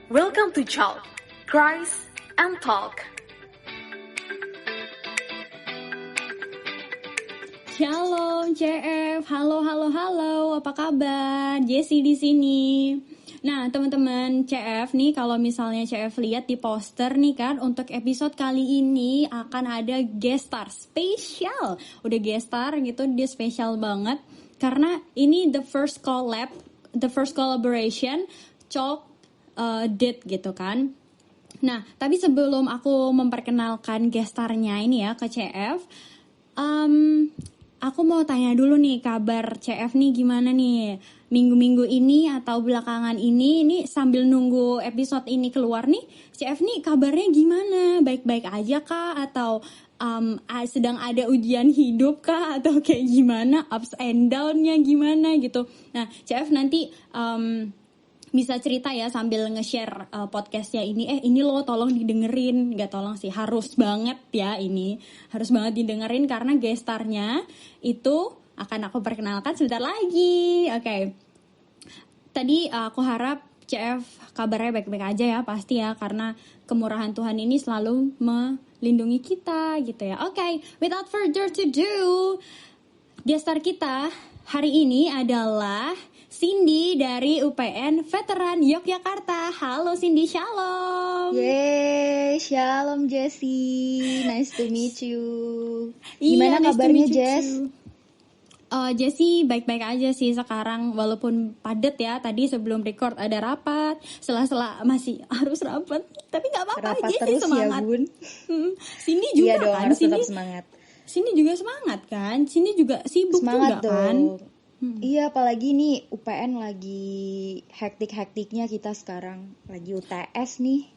Welcome to Chalk, Cries and Talk. Shalom CF, halo, apa kabar? Jessie di sini. Nah teman-teman CF nih, kalau misalnya CF lihat di poster nih kan, untuk episode kali ini akan ada guest star spesial. Udah guest star gitu, dia spesial banget karena ini the first collaboration Chalk did gitu kan. Nah tapi sebelum aku memperkenalkan guest starnya ini ya ke CF, aku mau tanya dulu nih, kabar CF nih gimana nih minggu-minggu ini atau belakangan ini sambil nunggu episode ini keluar nih, CF nih kabarnya gimana? Baik-baik aja kah? Atau sedang ada ujian hidup kah? Atau kayak gimana? Ups and down-nya gimana gitu. Nah CF nanti bisa cerita ya sambil nge-share podcastnya ini loh tolong didengerin, nggak tolong sih, harus banget ya, ini harus banget didengerin karena gestarnya itu akan aku perkenalkan sebentar lagi. Oke. Tadi aku harap CF kabarnya baik-baik aja ya, pasti ya, karena kemurahan Tuhan ini selalu melindungi kita gitu ya. Oke, without further to do, gestar kita hari ini adalah Cindy dari UPN Veteran Yogyakarta. Halo Cindy, shalom. Yeay, shalom Jessie. Nice to meet you. Gimana nice kabarnya Jess? Jessie baik-baik aja sih sekarang, walaupun padat ya. Tadi sebelum record ada rapat, sela-sela masih harus rapat, tapi nggak apa-apa. Rapat Jessie terus semangat. Ya bun. Cindy juga iya dong, kan, harus Cindy tetap semangat. Cindy juga semangat kan, Cindy juga sibuk semangat juga dong. Kan. Iya, apalagi nih UPN lagi hektik-hektiknya kita sekarang, lagi UTS nih.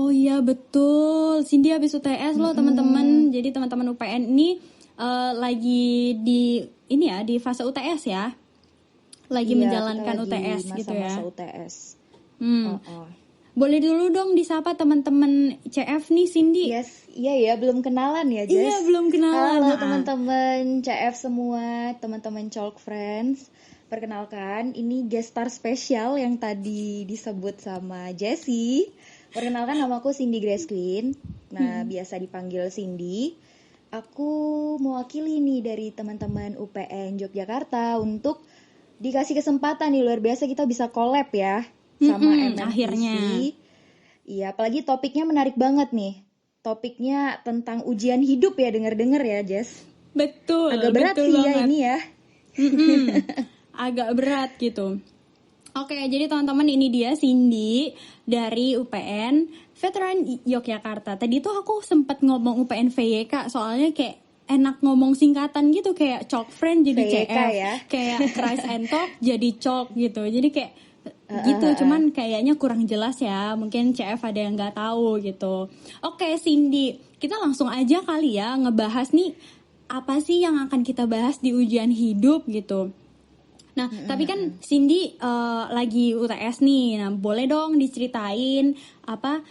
Oh iya betul, Cindy habis UTS loh teman-teman. Jadi teman-teman UPN ini lagi di fase UTS ya, lagi menjalankan UTS gitu ya. Masa-masa UTS. Boleh dulu dong disapa teman-teman CF nih, Cindy. Yes, iya belum kenalan ya Jess. Iya belum kenalan. Halo teman-teman CF semua, teman-teman Chalk Friends. Perkenalkan, ini guest star spesial yang tadi disebut sama Jessie. Perkenalkan, namaku Cindy Grace Queen. Nah, biasa dipanggil Cindy. Aku mewakili nih dari teman-teman UPN Yogyakarta untuk dikasih kesempatan nih, luar biasa kita bisa collab ya sama MMTC. Akhirnya. Iya, apalagi topiknya menarik banget nih. Topiknya tentang ujian hidup ya, denger-denger ya, Jess. Betul. Agak berat betul sih banget. Ya ini ya. Agak berat gitu. Oke, jadi teman-teman ini dia Cindy dari UPN Veteran Yogyakarta. Tadi tuh aku sempat ngomong UPN VYK soalnya kayak enak ngomong singkatan gitu, kayak Chalk Friend jadi VYK CF, ya? kayak Cries and Talk jadi Chalk gitu. Jadi kayak gitu, cuman kayaknya kurang jelas ya. Mungkin CF ada yang nggak tahu gitu. Oke, Cindy, kita langsung aja kali ya ngebahas nih apa sih yang akan kita bahas di ujian hidup gitu. Nah, tapi kan Cindy lagi UTS nih. Nah, boleh dong diceritain apa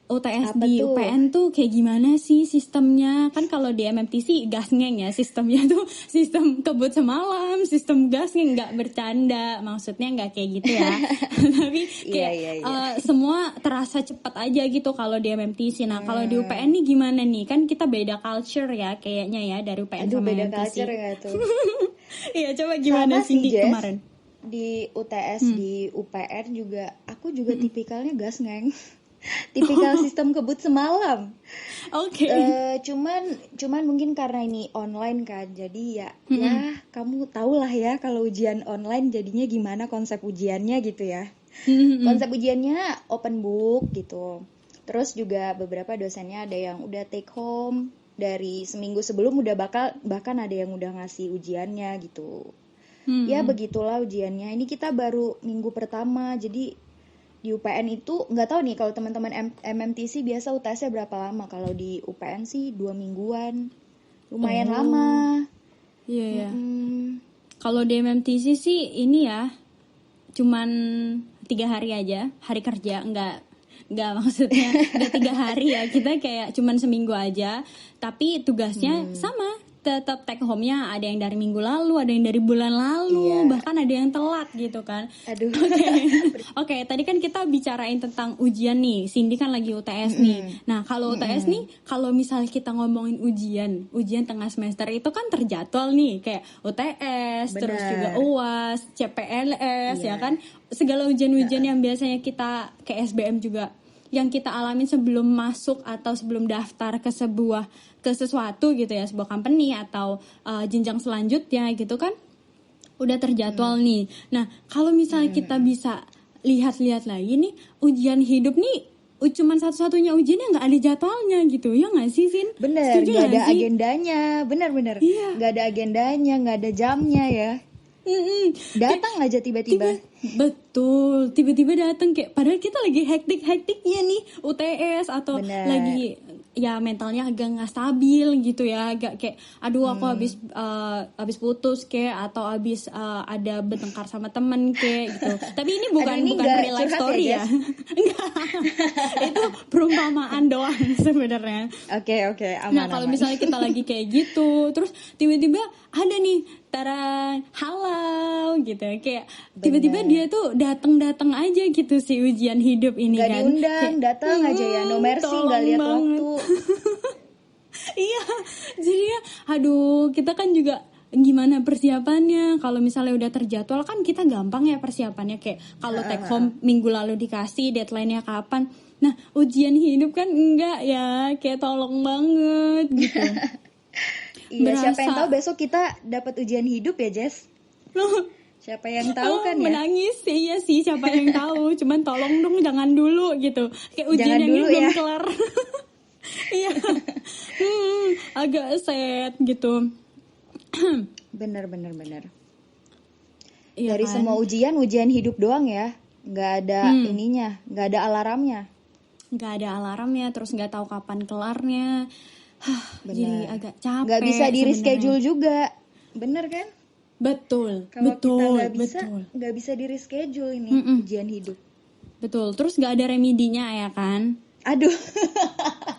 UTS Apa di tuh? UPN tuh kayak gimana sih sistemnya? Kan kalau di MMTC gasngeng ya, sistemnya tuh sistem kebut semalam, sistem gasngeng, nggak bercanda, maksudnya nggak kayak gitu ya. Tapi kayak Iya. semua terasa cepat aja gitu kalau di MMTC. Nah kalau di UPN nih gimana nih? Kan kita beda culture ya kayaknya ya, dari UPN Aduh, sama beda MMTC. culture ya tuh. Iya, coba gimana Sama sih, Cindy Jess. kemarin? Di UTS, di UPN juga, aku juga tipikalnya gasngeng. Tipikal sistem kebut semalam. Oke. Cuman mungkin karena ini online kan, jadi ya kamu tahulah ya kalau ujian online jadinya gimana konsep ujiannya gitu ya. Konsep ujiannya open book gitu. Terus juga beberapa dosennya ada yang udah take home dari seminggu sebelum, udah bahkan ada yang udah ngasih ujiannya gitu. Ya begitulah ujiannya. Ini kita baru minggu pertama, jadi di UPN itu nggak tahu nih kalau teman-teman MMTC biasa UTS-nya berapa lama. Kalau di UPN sih 2 mingguan, lumayan lama. Iya. Kalau di MMTC sih ini ya, cuman 3 hari aja, hari kerja, nggak maksudnya nggak 3 hari ya, kita kayak cuman seminggu aja. Tapi tugasnya sama, tetap take home-nya ada yang dari minggu lalu, ada yang dari bulan lalu, bahkan ada yang telat gitu kan. Aduh. Oke, tadi kan kita bicarain tentang ujian nih. Cindy kan lagi UTS nih. Nah, kalau UTS nih, kalau misalnya kita ngomongin ujian tengah semester itu kan terjadwal nih, kayak UTS, terus juga UAS, CPNS, ya kan? Segala ujian-ujian yang biasanya kita ke SBM juga yang kita alamin sebelum masuk atau sebelum daftar ke sesuatu gitu ya, sebuah company atau jenjang selanjutnya gitu kan udah terjadwal nih. Nah, kalau misalnya kita bisa lihat-lihat lagi nih, ujian hidup nih cuman satu-satunya ujian yang nggak ada jadwalnya gitu, ya nggak sih, Vin? Bener, nggak ada agendanya, bener. Nggak ada agendanya, nggak ada jamnya ya. Datang aja tiba-tiba. Betul, tiba-tiba datang kayak padahal kita lagi hektik-hektiknya nih UTS atau lagi ya mentalnya agak nggak stabil gitu ya, agak kayak aduh aku habis putus kayak atau habis ada bertengkar sama temen kayak gitu. Tapi ini bukan real life story ya. Enggak. Itu perumpamaan doang sebenarnya. Oke, aman. Nah, kalau misalnya kita lagi kayak gitu, terus tiba-tiba ada nih halo gitu, kayak tiba-tiba dia tuh datang aja gitu si ujian hidup ini gak kan. Gak diundang, datang aja ya, no mercy, gak lihat waktu. Iya, jadi ya, aduh, kita kan juga gimana persiapannya. Kalau misalnya udah terjadwal kan kita gampang ya persiapannya, kayak kalau take home minggu lalu dikasih deadline-nya kapan. Nah, ujian hidup kan enggak ya, kayak tolong banget gitu. Iya, siapa yang tahu besok kita dapat ujian hidup ya, Jess? Siapa yang tahu kan ya? Menangis, iya sih, siapa yang tahu. Cuman tolong dong jangan dulu gitu. Kayak ujian yang belum kelar. Iya. Agak sad gitu. Bener. Iya dari kan? semua ujian hidup doang ya. Nggak ada ininya, nggak ada alarmnya. Nggak ada alarmnya, terus nggak tahu kapan kelarnya. Jadi agak capek. Nggak bisa di reschedule juga, bener kan? Betul. Kalau kita betul. Nggak bisa di reschedule ini ujian hidup. Betul. Terus nggak ada remedinya ya kan? Aduh.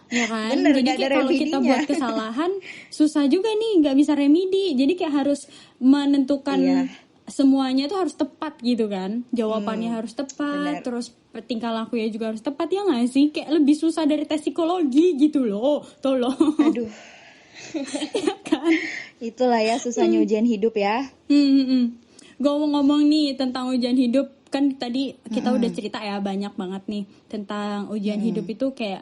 Ya kan? Bener, jadi kayak kalau kita buat kesalahan susah juga nih, nggak bisa remedi. Jadi kayak harus menentukan semuanya tuh harus tepat gitu kan, jawabannya harus tepat, terus tingkah lakunya juga harus tepat, ya nggak sih? Kayak lebih susah dari tes psikologi gitu loh, tolong. Aduh. Ya kan? Itulah ya susahnya ujian hidup ya. Ngomong-ngomong nih tentang ujian hidup, kan tadi kita udah cerita ya banyak banget nih tentang ujian hidup itu kayak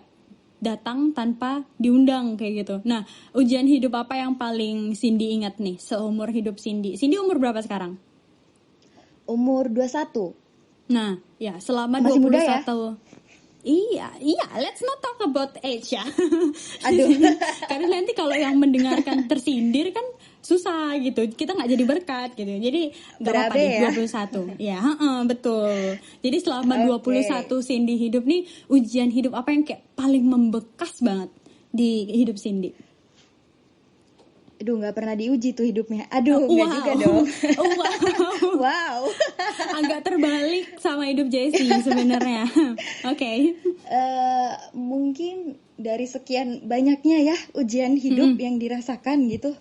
datang tanpa diundang kayak gitu. Nah, ujian hidup apa yang paling Cindy ingat nih seumur hidup Cindy? Cindy umur berapa sekarang? Umur 21. Nah, ya selama masih 21 muda ya? Iya, let's not talk about age ya. Aduh. Karena nanti kalau yang mendengarkan tersindir kan susah gitu. Kita nggak jadi berkat gitu. Jadi nggak apa-apa deh, 21. Ya, betul. Jadi selama 21 Cindy hidup nih, ujian hidup apa yang kayak paling membekas banget di hidup Cindy? Aduh, nggak pernah diuji tuh hidupnya. Aduh, nggak juga dong. Wow. Agak terbalik sama hidup Jessie sebenarnya. Oke. Mungkin dari sekian banyaknya ya ujian hidup yang dirasakan gitu,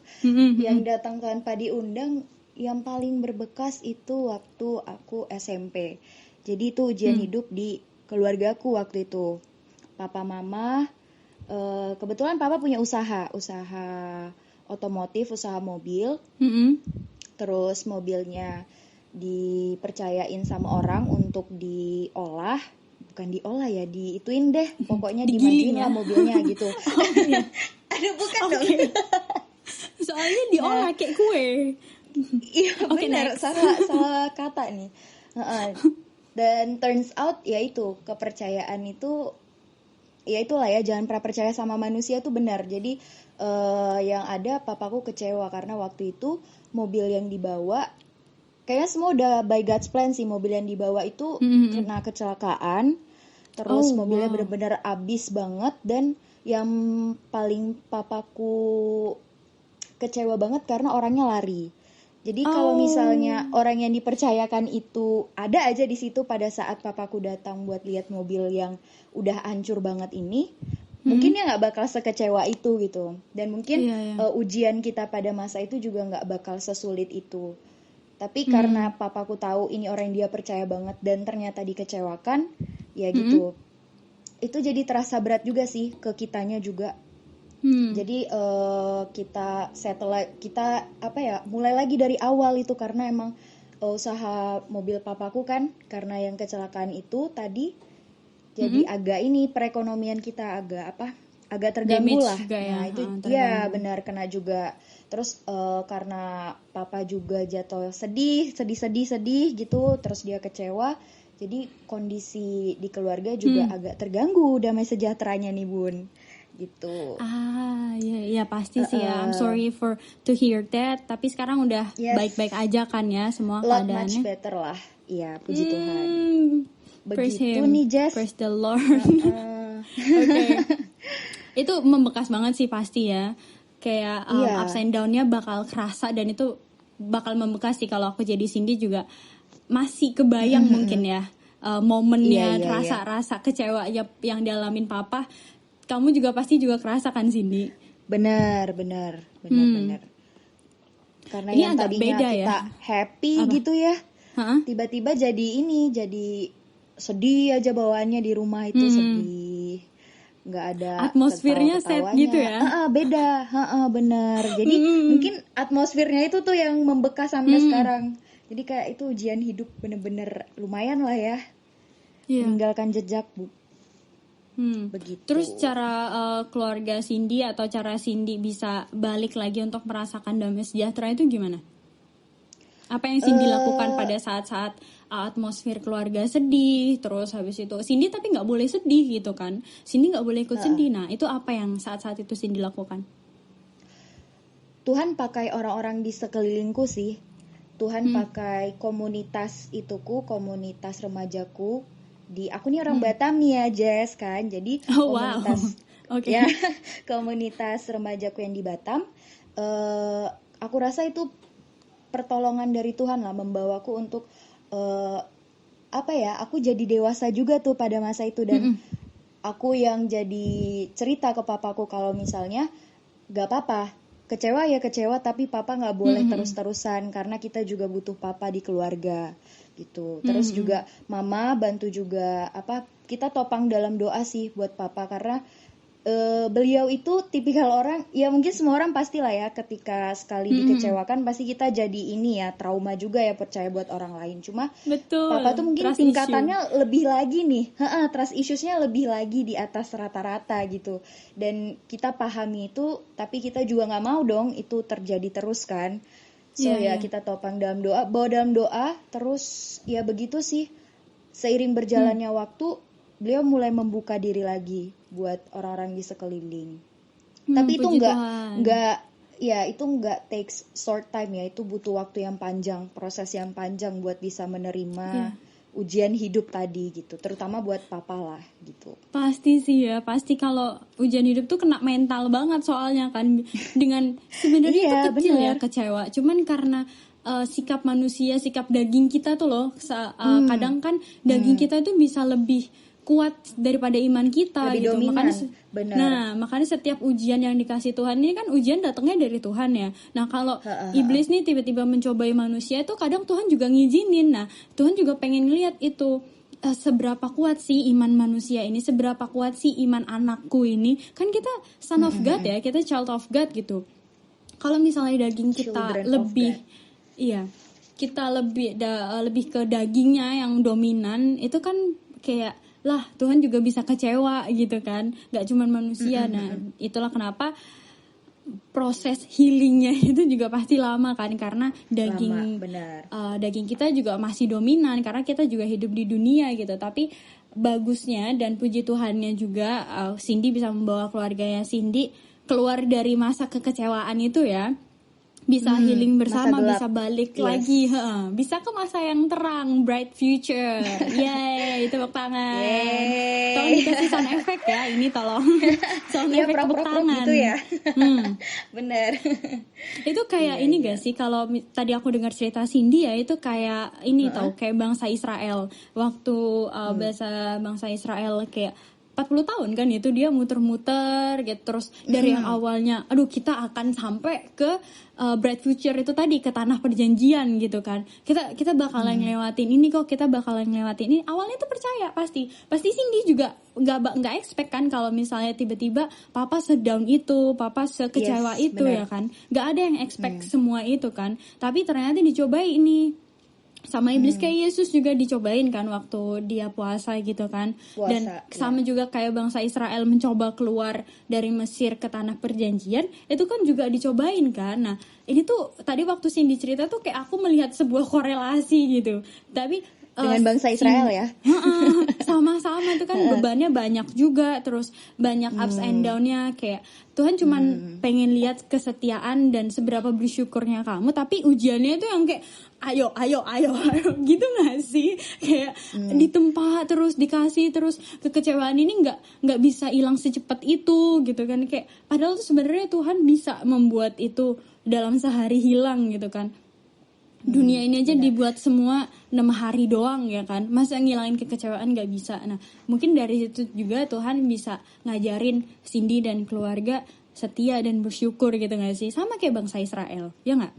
yang datang tanpa diundang, yang paling berbekas itu waktu aku SMP. Jadi itu ujian hidup di keluargaku waktu itu. Papa mama, kebetulan papa punya usaha otomotif, usaha mobil. Terus mobilnya dipercayain sama orang untuk bukan diolah ya, diituin deh, pokoknya dimajuin lah mobilnya gitu. Aduh, bukan dong. Soalnya diolah kayak kue. Iya, benar, salah kata nih. Dan turns out ya itu, kepercayaan itu ya itulah ya, jangan pernah percaya sama manusia tuh benar. Jadi yang ada papaku kecewa karena waktu itu mobil yang dibawa, kayaknya semua udah by God's plan sih, mobil yang dibawa itu kena kecelakaan, terus mobilnya benar-benar abis banget. Dan yang paling papaku kecewa banget karena orangnya lari. Jadi kalau misalnya orang yang dipercayakan itu ada aja di situ pada saat papaku datang buat lihat mobil yang udah hancur banget ini, mungkin ya nggak bakal sekecewa itu gitu. Dan mungkin Iya, iya. ujian kita pada masa itu juga nggak bakal sesulit itu. Tapi karena papaku tahu ini orang yang dia percaya banget dan ternyata dikecewakan, ya gitu. Itu jadi terasa berat juga sih ke kitanya juga. Jadi kita mulai lagi dari awal itu karena emang usaha mobil papaku kan, karena yang kecelakaan itu tadi, jadi agak ini perekonomian kita agak terganggu Damage lah. juga ya, Nah itu terganggu. ya benar, kena juga. Terus karena papa juga jatuh sedih gitu, terus dia kecewa. Jadi kondisi di keluarga juga agak terganggu damai sejahteranya nih Bun, gitu. Ya pasti sih ya. I'm sorry to hear that. Tapi sekarang udah Yes. baik-baik aja kan ya semua Lot much keadaannya. better lah. Iya, puji Tuhan. Praise Begitu him. nih Jess. Praise the Lord. Oke. Itu membekas banget sih pasti ya. Kayak Iya. ups and down-nya bakal kerasa dan itu bakal membekas sih. Kalau aku jadi Cindy juga masih kebayang mungkin ya momennya, Iya. rasa kecewa yang dialamin papa. Kamu juga pasti juga kerasa kan Cindy? Benar. Karena Ini yang agak tadinya beda ya. kita happy Apa? gitu ya, Hah? tiba-tiba jadi sedih aja bawaannya di rumah itu, sedih. Nggak ada Atmosfernya sad ketawa-ketawanya. gitu ya? Beda, benar. Jadi mungkin atmosfernya itu tuh yang membekas sampai sekarang. Jadi kayak itu ujian hidup bener-bener lumayan lah ya, Iya. meninggalkan jejak Bu. Begitu. Terus cara keluarga Cindy atau cara Cindy bisa balik lagi untuk merasakan damai sejahtera itu gimana? Apa yang Cindy lakukan pada saat-saat atmosfer keluarga sedih, terus habis itu Cindy tapi nggak boleh sedih gitu kan? Cindy nggak boleh ikut sedih. Nah itu apa yang saat-saat itu Cindy lakukan? Tuhan pakai orang-orang di sekelilingku sih. Tuhan pakai komunitas remajaku. Aku nih orang Batam nih ya Jess kan. Jadi komunitas Oke. ya komunitas remajaku yang di Batam. Aku rasa itu pertolongan dari Tuhan lah, membawaku untuk aku jadi dewasa juga tuh pada masa itu. Dan aku yang jadi cerita ke papaku kalau misalnya gak apa-apa, kecewa ya kecewa, tapi papa gak boleh terus-terusan karena kita juga butuh papa di keluarga gitu. Terus juga mama bantu juga kita topang dalam doa sih buat papa, karena beliau itu tipikal orang, ya mungkin semua orang pastilah ya, ketika sekali dikecewakan pasti kita jadi ini ya, trauma juga ya, percaya buat orang lain. Cuma Betul. papa tuh mungkin Trust tingkatannya lebih lagi nih, trust issues-nya lebih lagi di atas rata-rata gitu. Dan kita pahami itu, tapi kita juga nggak mau dong itu terjadi terus kan. So Iya. kita topang dalam doa, bawa dalam doa, terus ya begitu sih. Seiring berjalannya waktu, beliau mulai membuka diri lagi buat orang-orang di sekeliling. Tapi itu puji nggak takes short time ya, itu butuh waktu yang panjang, proses yang panjang buat bisa menerima ujian hidup tadi gitu, terutama buat papa lah gitu. Pasti sih ya, pasti kalau ujian hidup tuh kena mental banget soalnya kan, dengan sebenarnya itu kecil ya kecewa, cuman karena sikap manusia, sikap daging kita tuh loh, kadang kan daging kita tuh bisa lebih kuat daripada iman kita lebih gitu. Dominan, Makanya benar. makanya setiap ujian yang dikasih Tuhan ini kan ujian datangnya dari Tuhan ya. Nah, kalau iblis nih tiba-tiba mencobai manusia itu kadang Tuhan juga ngizinin. Nah, Tuhan juga pengen ngeliat itu seberapa kuat sih iman manusia ini, seberapa kuat sih iman anakku ini. Kan kita son of God ya, kita child of God gitu. Kalau misalnya daging kita kita lebih ke dagingnya yang dominan, itu kan kayak lah Tuhan juga bisa kecewa gitu kan, nggak cuma manusia. Nah itulah kenapa proses healingnya itu juga pasti lama kan, karena daging kita juga masih dominan karena kita juga hidup di dunia gitu. Tapi bagusnya dan puji Tuhannya juga Cindy bisa membawa keluarganya Cindy keluar dari masa kekecewaan itu ya, bisa healing bersama, bisa balik lagi, bisa ke masa yang terang, bright future. Yeay, tepuk tangan. Tolong dikasih sound effect ya, ini tolong. Sound effect tepuk tangan. Gitu ya. Bener. Itu kayak ini gak sih, kalau tadi aku dengar cerita Cindy ya, itu kayak ini kayak bangsa Israel. Waktu bahasa bangsa Israel kayak 40 tahun kan itu dia muter-muter gitu. Terus dari yang awalnya aduh kita akan sampai ke bright future itu tadi, ke tanah perjanjian gitu kan. Kita bakalan ngelewatin ini kok, kita bakalan ngelewatin ini. Awalnya tuh percaya pasti Cindy juga nggak expect kan kalau misalnya tiba-tiba papa sedown itu, papa sekecewa itu bener. ya kan. Nggak ada yang expect semua itu kan. Tapi ternyata dicobain nih sama iblis. Kayak Yesus juga dicobain kan waktu dia puasa gitu kan. Dan sama juga kayak bangsa Israel mencoba keluar dari Mesir ke tanah perjanjian, itu kan juga dicobain kan. Nah ini tuh tadi waktu Cindy cerita tuh kayak aku melihat sebuah korelasi gitu. Tapi dengan bangsa Israel ya. Sama-sama itu kan bebannya banyak juga, terus banyak ups and down-nya. Kayak Tuhan cuman pengen lihat kesetiaan dan seberapa bersyukurnya kamu, tapi ujiannya itu yang kayak ayo gitu gak sih? Kayak ditempa terus, dikasih terus. Kekecewaan ini nggak bisa hilang secepat itu gitu kan. Kayak padahal tuh sebenarnya Tuhan bisa membuat itu dalam sehari hilang gitu kan. Dunia ini aja dibuat semua 6 hari doang ya kan. Masa ngilangin kekecewaan gak bisa. Nah mungkin dari situ juga Tuhan bisa ngajarin Cindy dan keluarga setia dan bersyukur gitu gak sih. Sama kayak bangsa Israel, ya gak?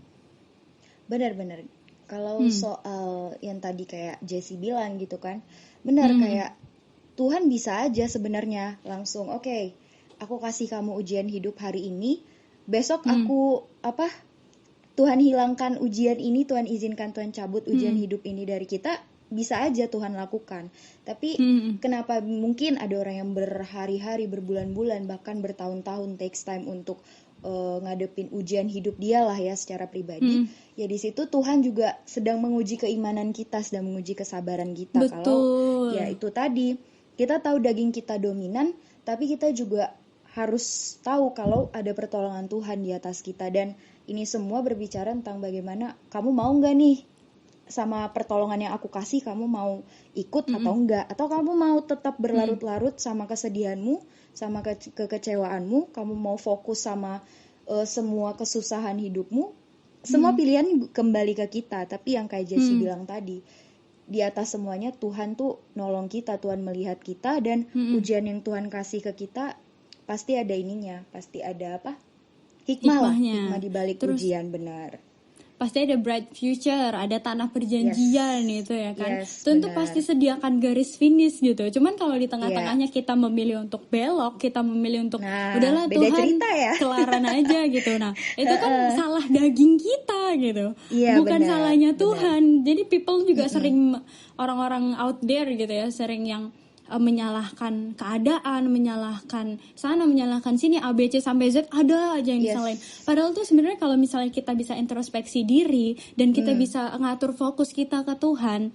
Benar-benar. Kalau soal yang tadi kayak Jessie bilang gitu kan, benar kayak Tuhan bisa aja sebenarnya langsung oke, aku kasih kamu ujian hidup hari ini, besok aku Tuhan hilangkan ujian ini, Tuhan izinkan, Tuhan cabut ujian hidup ini dari kita, bisa aja Tuhan lakukan. Tapi kenapa mungkin ada orang yang berhari-hari, berbulan-bulan, bahkan bertahun-tahun takes time untuk ngadepin ujian hidup dia lah ya secara pribadi. Ya di situ Tuhan juga sedang menguji keimanan kita, sedang menguji kesabaran kita. Betul. Kalau ya itu tadi, kita tahu daging kita dominan, tapi kita juga harus tahu kalau ada pertolongan Tuhan di atas kita. Dan ini semua berbicara tentang bagaimana kamu mau nggak nih sama pertolongan yang aku kasih, kamu mau ikut atau enggak, atau kamu mau tetap berlarut-larut sama kesedihanmu, sama kekecewaanmu, kamu mau fokus sama semua kesusahan hidupmu. Semua pilihan kembali ke kita. Tapi yang kayak Jessie bilang tadi, di atas semuanya Tuhan tuh nolong kita, Tuhan melihat kita, dan ujian yang Tuhan kasih ke kita pasti ada ininya, pasti ada hikmah di balik ujian, benar. Pasti ada bright future, ada tanah perjanjian itu ya kan. Yes, Tentu benar. pasti sediakan garis finish gitu. Cuman kalau di tengah-tengahnya kita memilih untuk belok, kita memilih untuk udahlah beda Tuhan cerita ya. kelaran aja gitu. Nah itu kan salah daging kita gitu, bukan benar, salahnya Tuhan. Jadi people juga sering, orang-orang out there gitu ya, sering yang menyalahkan keadaan, menyalahkan sana, menyalahkan sini, A, B, C sampai Z, ada aja yang disalahin. Padahal tuh sebenarnya kalau misalnya kita bisa introspeksi diri dan kita bisa ngatur fokus kita ke Tuhan,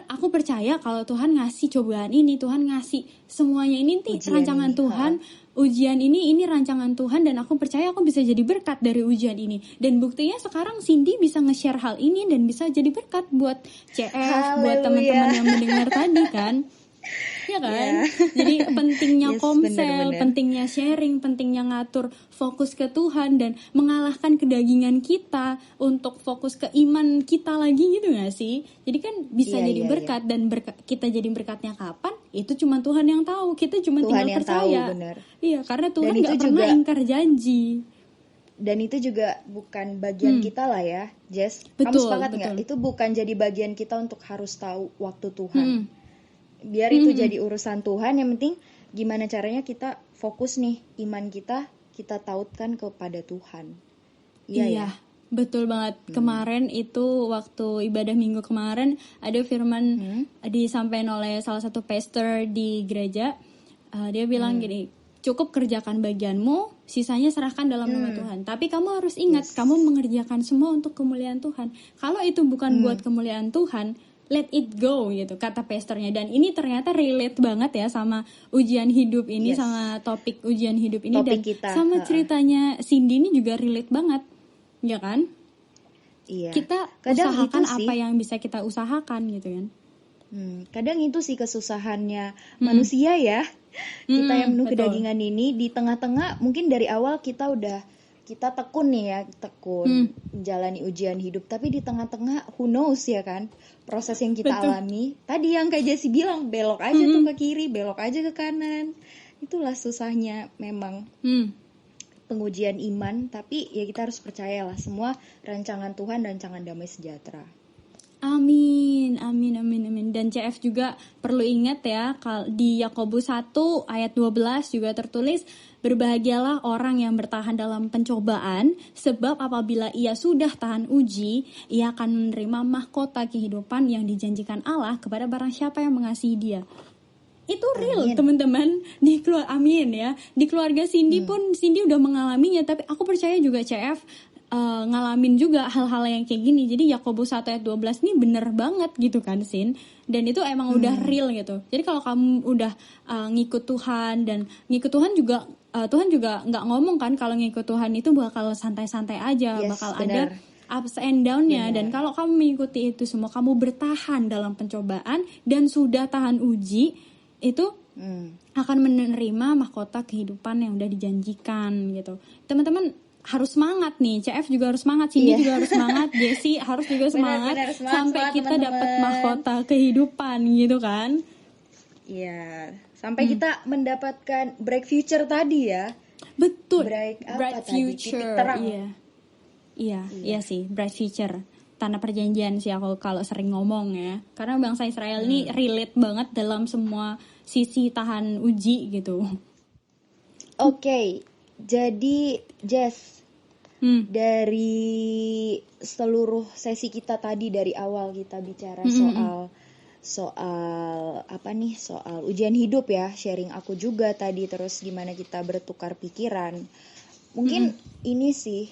aku percaya kalau Tuhan ngasih cobaan ini, Tuhan ngasih semuanya ini rancangan Tuhan. Ujian ini rancangan Tuhan, dan aku percaya aku bisa jadi berkat dari ujian ini. Dan buktinya sekarang Cindy bisa nge-share hal ini dan bisa jadi berkat buat CF, buat teman-teman yang mendengar tadi kan. Ya kan? Jadi pentingnya komsel, bener. pentingnya sharing, pentingnya ngatur fokus ke Tuhan dan mengalahkan kedagingan kita untuk fokus ke iman kita lagi gitu gak sih? Jadi kan bisa jadi berkat. Dan kita jadi berkatnya kapan? Itu cuma Tuhan yang tahu. Kita cuma Tuhan tinggal yang percaya. tahu, bener. Iya, karena Tuhan Dan gak pernah ingkar janji. Dan itu juga bukan bagian kita lah ya, Jess. Betul, Kamu sepakat nggak? Itu bukan jadi bagian kita untuk harus tahu waktu Tuhan. Biar itu jadi urusan Tuhan. Yang penting gimana caranya kita fokus nih, iman kita tautkan kepada Tuhan. Iya ya? Betul banget. Kemarin itu waktu ibadah minggu kemarin ada firman disampaikan oleh salah satu pastor di gereja. Dia bilang gini, cukup kerjakan bagianmu, sisanya serahkan dalam nama Tuhan. Tapi kamu harus ingat, kamu mengerjakan semua untuk kemuliaan Tuhan. Kalau itu bukan buat kemuliaan Tuhan, let it go gitu, kata pastornya. Dan ini ternyata relate banget ya sama ujian hidup ini, sama topik ujian hidup ini. Dan kita, sama ceritanya Cindy ini juga relate banget, ya kan? Iya. Kita Kadang usahakan itu sih, apa yang bisa kita usahakan gitu kan. Kadang itu sih kesusahannya manusia ya. Kita yang penuh kedagingan ini, di tengah-tengah mungkin dari awal kita udah kita tekun nih ya, tekun menjalani ujian hidup, tapi di tengah-tengah who knows ya kan, proses yang kita Betul. alami tadi yang kayak Jessie bilang, belok aja tuh ke kiri, belok aja ke kanan. Itulah susahnya memang pengujian iman, tapi ya kita harus percayalah semua rancangan Tuhan, rancangan damai sejahtera. Amin, amin, amin, amin. Dan CF juga perlu ingat ya, di Yakobus 1 ayat 12 juga tertulis, berbahagialah orang yang bertahan dalam pencobaan, sebab apabila ia sudah tahan uji, ia akan menerima mahkota kehidupan yang dijanjikan Allah kepada barang siapa yang mengasihi dia. Itu real, teman-teman. Amin ya. Di keluarga Cindy pun, Cindy udah mengalaminya, tapi aku percaya juga CF ngalamin juga hal-hal yang kayak gini. Jadi Yakobus 1 ayat 12 ini bener banget gitu kan, Sin. Dan itu emang udah real gitu. Jadi kalau kamu udah ngikut Tuhan, dan ngikut Tuhan juga, Tuhan juga gak ngomong kan kalau ngikut Tuhan itu bakal santai-santai aja. Yes, bakal benar. ada ups and down-nya. Dan kalau kamu mengikuti itu semua, kamu bertahan dalam pencobaan dan sudah tahan uji, itu akan menerima mahkota kehidupan yang udah dijanjikan gitu. Teman-teman harus semangat nih, CF juga harus semangat, Cindy juga harus semangat, Jessie harus juga semangat, Benar, sampai semangat, kita teman-teman. dapat mahkota kehidupan gitu kan. Iya, sampai kita mendapatkan bright future tadi ya. Betul. Bright Bright tadi? future. Titik terang. Iya sih, bright future. Tanah perjanjian sih aku kalau sering ngomong ya. Karena bangsa Israel ini relate banget dalam semua sisi tahan uji gitu. Oke, jadi Jess, dari seluruh sesi kita tadi, dari awal kita bicara soal apa nih, soal ujian hidup ya, sharing aku juga tadi, terus gimana kita bertukar pikiran. Mungkin ini sih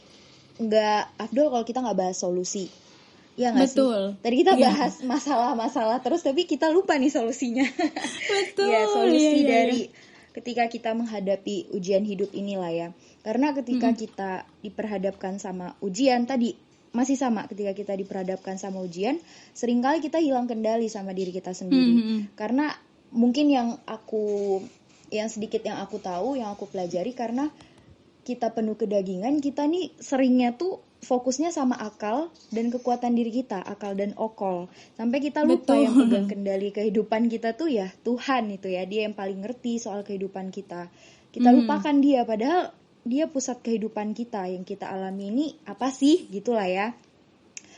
nggak afdol kalau kita nggak bahas solusi. Ya nggak sih? Betul. Tadi kita bahas masalah-masalah terus, tapi kita lupa nih solusinya. Betul. Ya, solusi dari ketika kita menghadapi ujian hidup inilah ya. Karena ketika kita diperhadapkan sama ujian tadi, masih sama, ketika kita diperhadapkan sama ujian, seringkali kita hilang kendali sama diri kita sendiri. Karena mungkin yang sedikit yang aku tahu, yang aku pelajari, karena kita penuh kedagingan, kita nih seringnya tuh fokusnya sama akal dan kekuatan diri kita, akal dan okol. Sampai kita lupa yang pegang kendali kehidupan kita tuh ya Tuhan itu ya. Dia yang paling ngerti soal kehidupan kita. Kita lupakan dia, padahal dia pusat kehidupan kita. Yang kita alami ini apa sih? Gitulah ya.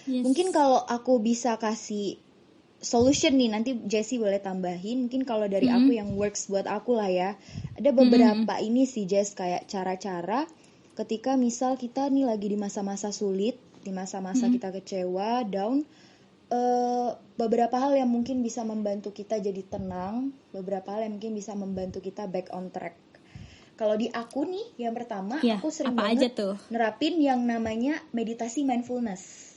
Yes. Mungkin kalau aku bisa kasih solution nih, nanti Jessie boleh tambahin. Mungkin kalau dari aku yang works buat aku lah ya. Ada beberapa ini sih Jess, kayak cara-cara ketika misal kita nih lagi di masa-masa sulit, di masa-masa kita kecewa, down, beberapa hal yang mungkin bisa membantu kita jadi tenang, beberapa hal yang mungkin bisa membantu kita back on track. Kalau di aku nih, yang pertama, aku sering banget nerapin yang namanya meditasi mindfulness.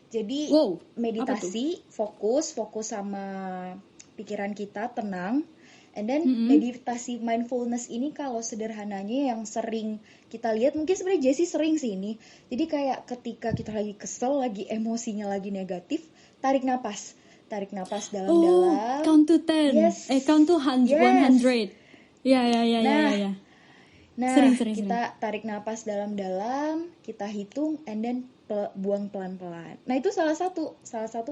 Jadi meditasi, fokus sama pikiran kita, tenang. And then meditasi mindfulness ini kalau sederhananya yang sering kita lihat, mungkin sebenarnya Jessie sering sih ini. Jadi kayak ketika kita lagi kesel, lagi emosinya lagi negatif, tarik napas dalam-dalam. Count to 10. Yes. Count to 100. Ya. Nah, sering. Kita tarik napas dalam-dalam, kita hitung, and then buang pelan-pelan. Nah, itu salah satu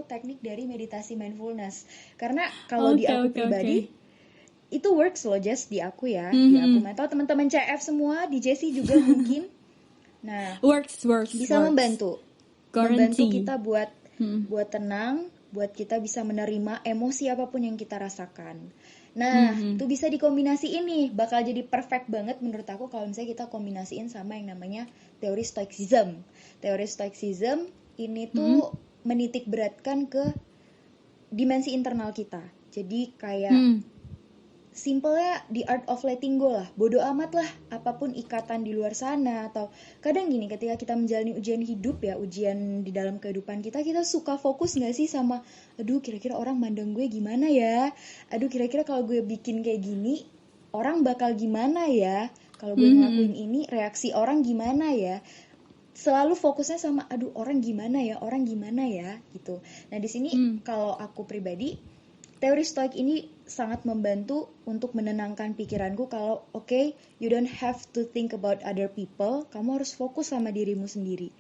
teknik dari meditasi mindfulness. Karena kalau di aku pribadi, itu works loh, Jess, di aku ya. Di aku, atau teman-teman CF semua, di Jessie juga mungkin. Nah, works. Bisa membantu kita buat tenang, buat kita bisa menerima emosi apapun yang kita rasakan. Nah, itu bisa dikombinasi ini, bakal jadi perfect banget menurut aku kalau misalnya kita kombinasiin sama yang namanya teori stoicism. Teori stoicism ini tuh menitik beratkan ke dimensi internal kita. Jadi kayak simpelnya the art of letting go lah, bodo amat lah apapun ikatan di luar sana. Atau kadang gini, ketika kita menjalani ujian hidup ya, ujian di dalam kehidupan kita suka fokus gak sih sama, aduh kira-kira orang mandang gue gimana ya, aduh kira-kira kalau gue bikin kayak gini orang bakal gimana ya, kalau gue ngelakuin ini reaksi orang gimana ya. Selalu fokusnya sama orang gimana ya gitu. Nah di sini kalau aku pribadi, teori stoik ini sangat membantu untuk menenangkan pikiranku kalau okay, you don't have to think about other people, kamu harus fokus sama dirimu sendiri.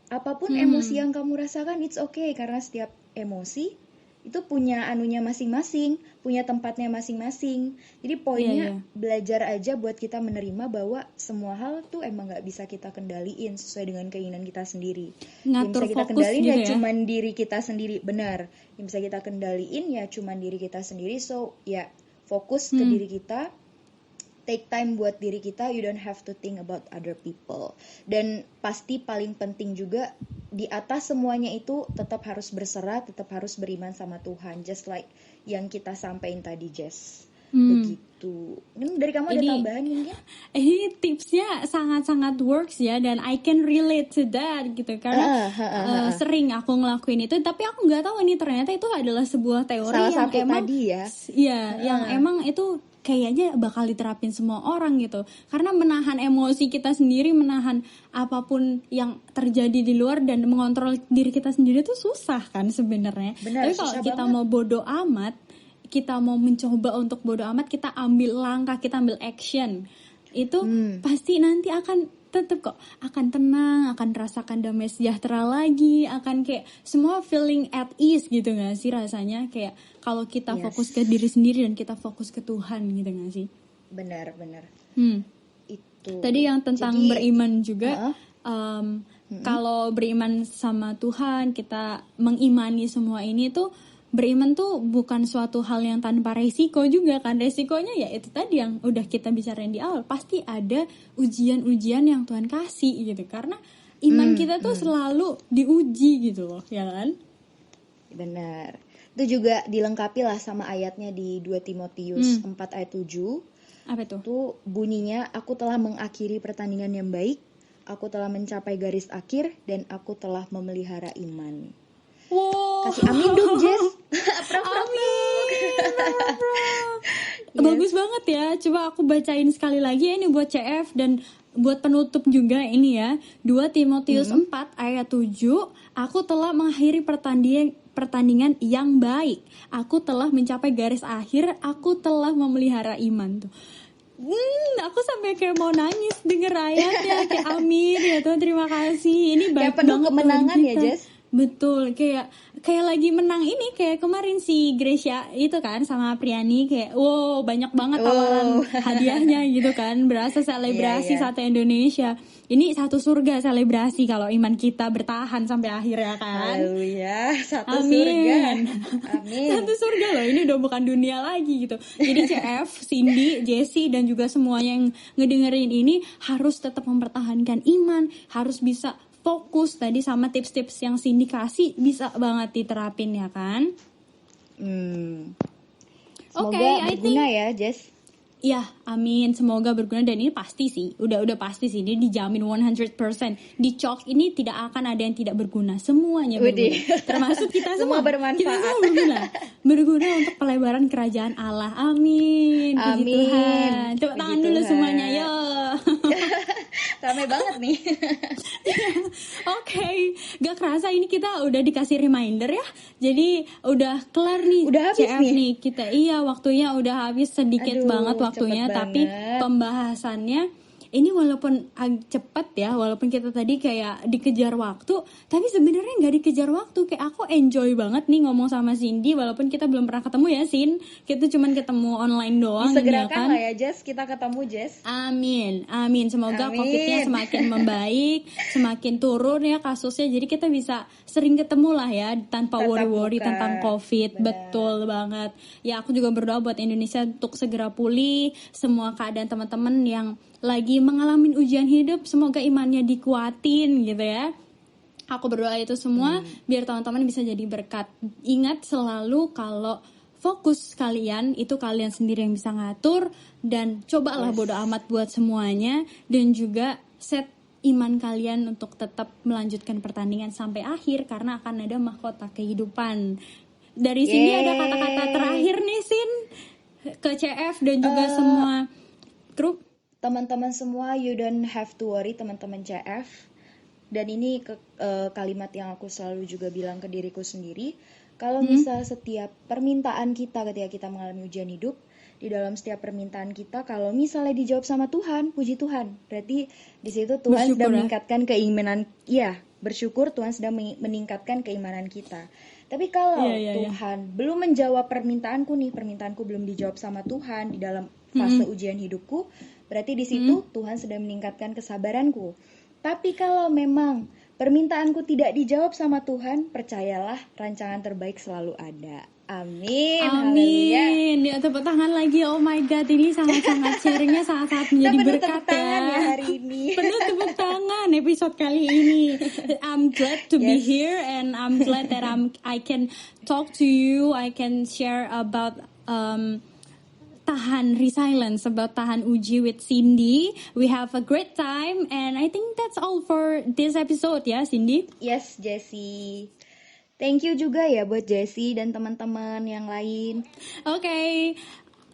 Apapun emosi yang kamu rasakan, it's okay, karena setiap emosi itu punya anunya masing-masing, punya tempatnya masing-masing. Jadi poinnya belajar aja buat kita menerima bahwa semua hal tuh emang gak bisa kita kendaliin sesuai dengan keinginan kita sendiri. Yang bisa kita kendaliin gitu ya cuman diri kita sendiri, benar. Yang bisa kita kendaliin ya cuman diri kita sendiri. So ya fokus ke diri kita, take time buat diri kita, you don't have to think about other people. Dan pasti paling penting juga, di atas semuanya itu tetap harus berserah, tetap harus beriman sama Tuhan, just like yang kita sampaikan tadi, Jess. Begitu. Ini dari kamu ada tambahan mungkin? Ini tipsnya sangat-sangat works ya, dan I can relate to that gitu, karena sering aku ngelakuin itu, tapi aku nggak tahu ini ternyata itu adalah sebuah teori salah yang satu emang tadi ya. Iya, yang emang itu kayaknya bakal diterapin semua orang gitu. Karena menahan emosi kita sendiri, menahan apapun yang terjadi di luar dan mengontrol diri kita sendiri itu susah kan sebenarnya. Tapi kalau kita mau bodo amat, kita mau mencoba untuk bodo amat, kita ambil langkah, kita ambil action, itu pasti nanti akan tetap kok akan tenang, akan rasakan damai sejahtera lagi, akan kayak semua feeling at ease gitu gak sih rasanya, kayak kalau kita fokus ke diri sendiri dan kita fokus ke Tuhan gitu gak sih? Benar. Itu. Tadi yang tentang beriman juga, kalau beriman sama Tuhan, kita mengimani semua ini tuh, beriman tuh bukan suatu hal yang tanpa resiko juga kan. Resikonya ya itu tadi yang udah kita bicarain di awal, pasti ada ujian-ujian yang Tuhan kasih gitu, karena iman kita tuh selalu diuji gitu loh, ya kan? Benar. Itu juga dilengkapi lah sama ayatnya di 2 Timotius 4 ayat 7. Apa itu? Itu bunyinya, aku telah mengakhiri pertandingan yang baik, aku telah mencapai garis akhir, dan aku telah memelihara iman. Wow. Kasih amin dong, Jess. Amin. Bagus banget ya. Coba aku bacain sekali lagi ya, ini buat CF dan buat penutup juga ini ya. 2 Timotius 4 ayat 7, aku telah mengakhiri pertandingan yang baik, aku telah mencapai garis akhir, aku telah memelihara iman tuh. Aku sampai kayak mau nangis denger ayatnya, kayak amin ya Tuhan, terima kasih. Ini baik penuh banget kemenangan ya, Jess. Betul, kayak lagi menang ini, kayak kemarin si Gracia itu kan sama Priani, kayak wow banyak banget tawaran hadiahnya gitu kan, berasa selebrasi satu Indonesia. Ini satu surga selebrasi kalau iman kita bertahan sampai akhir ya kan. Haleluya, satu surga. Amin. Satu surga loh, ini udah bukan dunia lagi gitu. Jadi CF, Cindy, Jessie dan juga semuanya yang ngedengerin ini harus tetap mempertahankan iman, harus bisa fokus tadi sama tips-tips yang Cindy kasih, bisa banget diterapin ya kan. Semoga berguna ya, Jess. Ya, amin. Semoga berguna, dan ini pasti sih, udah pasti sih, ini dijamin 100%. Di Chalk ini tidak akan ada yang tidak berguna, semuanya berguna. Termasuk kita semua bermanfaat. Kita semua berguna untuk pelebaran kerajaan Allah. Amin. Puji Tuhan. Tepuk tangan dulu semuanya, yo. Ramai banget nih. Oke, gak kerasa ini kita udah dikasih reminder ya. Jadi udah kelar nih. Udah habis CF nih kita. Iya, waktunya udah habis, sedikit banget waktunya, tapi pembahasannya ini walaupun cepet ya, walaupun kita tadi kayak dikejar waktu, tapi sebenarnya nggak dikejar waktu. Kayak aku enjoy banget nih ngomong sama Cindy, walaupun kita belum pernah ketemu ya, Sin. Kita cuman ketemu online doang. Disegerakan ya kan? lah ya, Jess, kita ketemu, Jess. Amin. Semoga COVID-nya semakin membaik, semakin turun ya kasusnya. Jadi kita bisa sering ketemu lah ya, tanpa worry-worry tentang COVID. Benar. Betul banget. Ya, aku juga berdoa buat Indonesia untuk segera pulih. Semua keadaan teman-teman yang lagi mengalami ujian hidup, semoga imannya dikuatin gitu ya. Aku berdoa itu semua biar teman-teman bisa jadi berkat. Ingat selalu kalau fokus kalian itu kalian sendiri yang bisa ngatur, dan cobalah bodo amat buat semuanya, dan juga set iman kalian untuk tetap melanjutkan pertandingan sampai akhir, karena akan ada mahkota kehidupan. Dari sini ada kata-kata terakhir nih, Sin, ke CF dan juga semua grup. Teman-teman semua, you don't have to worry, teman-teman CF. Dan ini kalimat yang aku selalu juga bilang ke diriku sendiri. Kalau misal setiap permintaan kita ketika kita mengalami ujian hidup, di dalam setiap permintaan kita, kalau misalnya dijawab sama Tuhan, puji Tuhan, berarti di situ Tuhan Bersyukur, sedang ya? meningkatkan keimanan. Iya, bersyukur Tuhan sedang meningkatkan keimanan kita. Tapi kalau Iya. Tuhan belum menjawab permintaanku nih, permintaanku belum dijawab sama Tuhan di dalam fase ujian hidupku, berarti di situ Tuhan sedang meningkatkan kesabaranku. Tapi kalau memang permintaanku tidak dijawab sama Tuhan, percayalah rancangan terbaik selalu ada. Amin. Haleluya. Amin. Ya, tepuk tangan lagi. Oh my God, ini sangat-sangat sharingnya sangat-sangat menjadi Kita penuh berkat tepuk tangan ya hari ini. Penuh tepuk tangan episode kali ini. I'm glad to be Yes. here and I'm glad that I can talk to you. I can share about tahan resilience, about tahan uji with Cindy. We have a great time and I think that's all for this episode ya, Cindy. Yes, Jessie. Thank you juga ya buat Jessie dan teman-teman yang lain. Okay,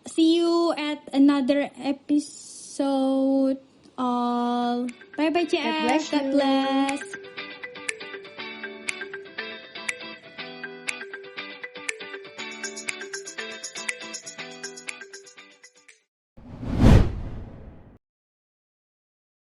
see you at another episode. All bye bye, God bless CF. God you. bless.